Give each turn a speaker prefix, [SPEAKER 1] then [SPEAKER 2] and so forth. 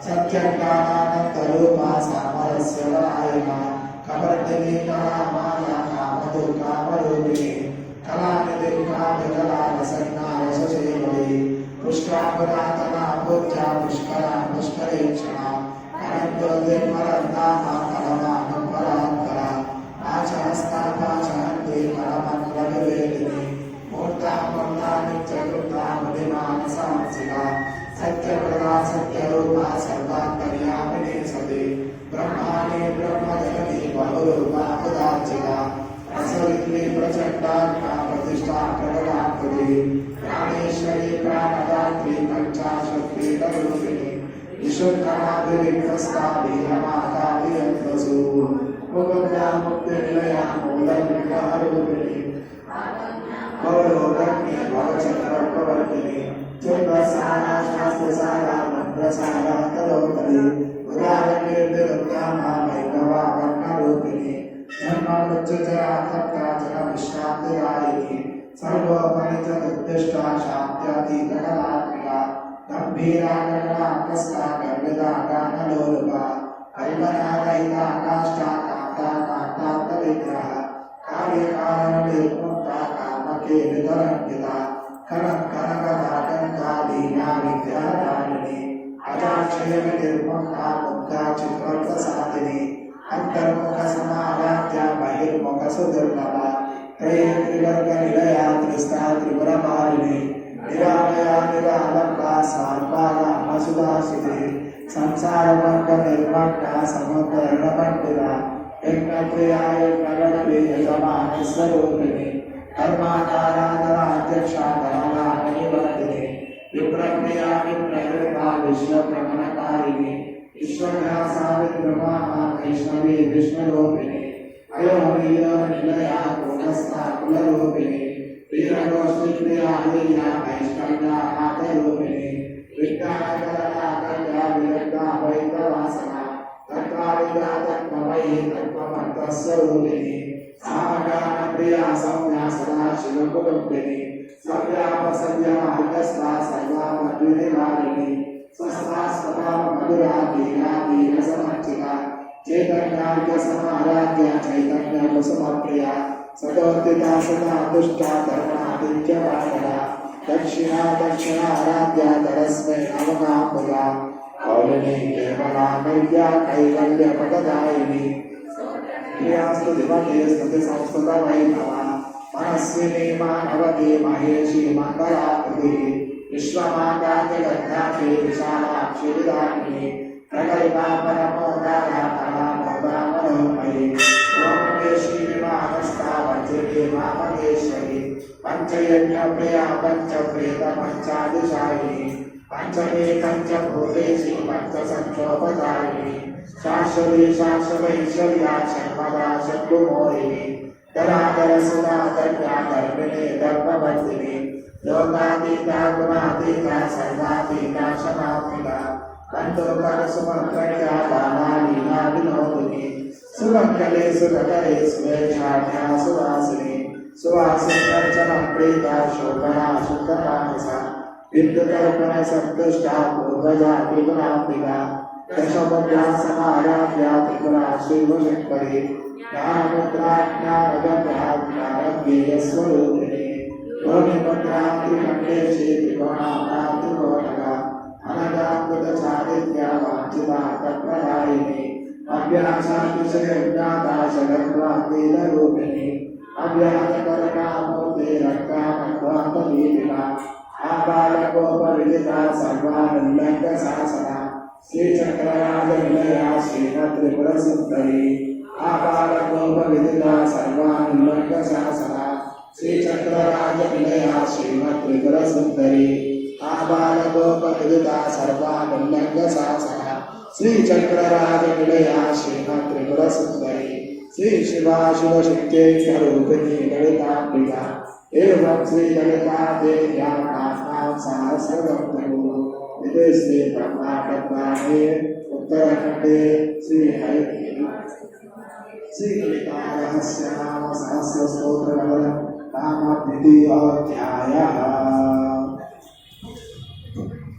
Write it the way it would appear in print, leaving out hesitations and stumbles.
[SPEAKER 1] सत्यज्ञानानन्दरूपा सामरस्य वरायिका कपर्दिनी कलामाया कामदुर्गामरूपिणी कलानिधिं काव्यकलारसज्ञारससेवरी पुष्करापुरातना पूज्या पुष्करा पुष्करेक्षणा अनन्तोदिर्मरन्दामा कलमानं परात्परा पाशहस्ता पाशहन्ती परमन्त्रविवेदिनी मूर्ता मूर्ता नित्यकृता मुनिमानसांसिका सत्यप्रदा सत्यरूपा सर्वान्तर्यामिनी सती ब्रह्माणि ब्रह्मजननी बहुरूपा उदार्चिता प्रसवित्री प्रचण्डात्मा प्रतिष्ठा प्रकटाकृति प्राणेश्वरी प्राणदात्री पंचाशक्तिरूपिणी विशुद्धनाभिविक्रस्ता वीरमाता वियन्त्रसु मुकुन्दा मुक्तिनिलया मूलविग्रहरूपिणी भवरोगग्नि भवचक्रप्रवर्तिनी चन्द्रसारा शास्त्रसारा मन्त्रसारा तलोकरी उदारकीर्तिरुद्धामा वैभवा वर्णरूपिणी जन्ममृत्युजरातप्राचन विश्रान्तिदायिनी सर्वोपनिषदुत्तिष्ठा शान्त्यातीतकलात्मिका गम्भीरा गगनाकस्था गर्भिता गानलोलुपा कल्पनारहिता काष्ठा कान्ता कान्तान्तविग्रह कार्यकारणनिर्मुक्ता कामके वितरङ्किता कनकनकदाटङ्का दीना विद्याधारिणी अजाक्षयनिर्मुक्ता मुग्धा चित्रप्रसादिनी अंतर्मुखसमाराध्या बहिर्मुखसुदुर्लभा त्रयीत्रिवर्गनिलया त्रिस्ता त्रिपुरपालिनी निरामया निरालम्बा सार्वागा मसुदासिनी संसारवर्गनिर्मग्ना समुद्रणपण्डिता यज्ञप्रिया यज्ञगणपी यजमानस्वरूपिणी कर्माकाराधनाध्यक्षा धनलाभनिवर्तिनी विप्रप्रिया विप्रकृता विश्वभ्रमणकारिणी ईश्वरा सावित्रमा वैष्णवी विष्णुरूपिणी अयोनिलया कुलस्था कुलरूपिणी वीरगोष्ठीप्रिया वीरा वैष्णव्या मातरूपिणी विज्ञानकला कल्या विरक्ता वैतवासना तत्त्वादिता तत्त्वमयी तत्त्वमन्तस्वरूपिणी सामगानप्रिया सौम्या सदा शिवकुटुम्बिनी सव्यापसव्या मार्गस्था सर्वामद्विनिवारिणी स्वस्था स्वभाव मधुरा वीरा वीरसमर्चिता चैतन्यार्घ्य समाराध्या चैतन्य कुसुमप्रिया सदोत्थिता सदा दुष्टा धर्मादित्यवादना दक्षिणा दक्षिणाराध्या तरस्मै नवकाम्बुजा कौलिनी केवला विद्या कैवल्यपददायिनी क्रियास्तु दिवते स्तुति संस्कृत वैभवा मनस्विनी मानवती महेशी मङ्गलाकृतिः विश्वमाता जगद्धात्री विशालाक्षी विदाकिनी प्रकल्पा परमोदारा कलामोदा मनोमयी ओमकेशी विमानस्था वज्रकी वामकेश्वरी पंचयज्ञप्रिया पंचप्रेत पंचादिशायिनी पंचमे पंचभूतेषु पंचसंक्षोपदायिनी शाश्वती शाश्वतैश्वर्या सर्वदा शत्रुमोहिनी धराधरसुधाधर्या धर्मिणी धर्मवर्तिनी लोकातीता गुणातीता सर्वातीता क्षमातीता बन्धुकरसुमन्त्रज्ञा बालालीला विनोदिनी सुमङ्गले सुरकरे सुवेशाढ्या सुवासिनी सुवासिन्यर्चनप्रीता शोभना शुद्धतामसा विद्युतर्पण सन्तुष्टा पूर्वजा त्रिगुणात्मिका दशमुद्रा समाराध्या त्रिपुरा शिवशङ्करी ज्ञानमुद्रा ज्ञानगम्या ज्ञानज्ञेयस्वरूपिणी योनिमुद्रा त्रिकण्डेशी त्रिकोणाभा त्रिकोटका अनगाकृतचारित्र्या वाञ्छिता तत्प्रदायिनी अभ्यासातिशयज्ञाता जगद्वाक्वेदरूपिणी अव्याहतकरकामूर्ते रक्तामध्वान्तदीपिका आबालकोपविदिता सर्वानन्दशासना श्रीचक्रराजनिलया श्रीमत्त्रिपुरसुन्दरी आबालकोपविदिता सर्वानन्दशासना श्रीचक्रराजनिलया श्रीमत्त्रिपुरसुन्दरी आबालकोपविदिता सर्वानन्दशासना श्रीचक्रराजनिलया श्रीमत्त्रिपुरसुन्दरी श्री शिवा शिवशक्त्यैक्यरूपिणी ललिताम्बिका एवं श्री ललिता देव्या नाम सहस्रगम्यौ इति श्री ब्रह्माण्डे उत्तराखण्डे श्री ललिता रहस्य नाम सहस्रस्तोत्रकवलं नाम द्वितीयोऽध्यायः।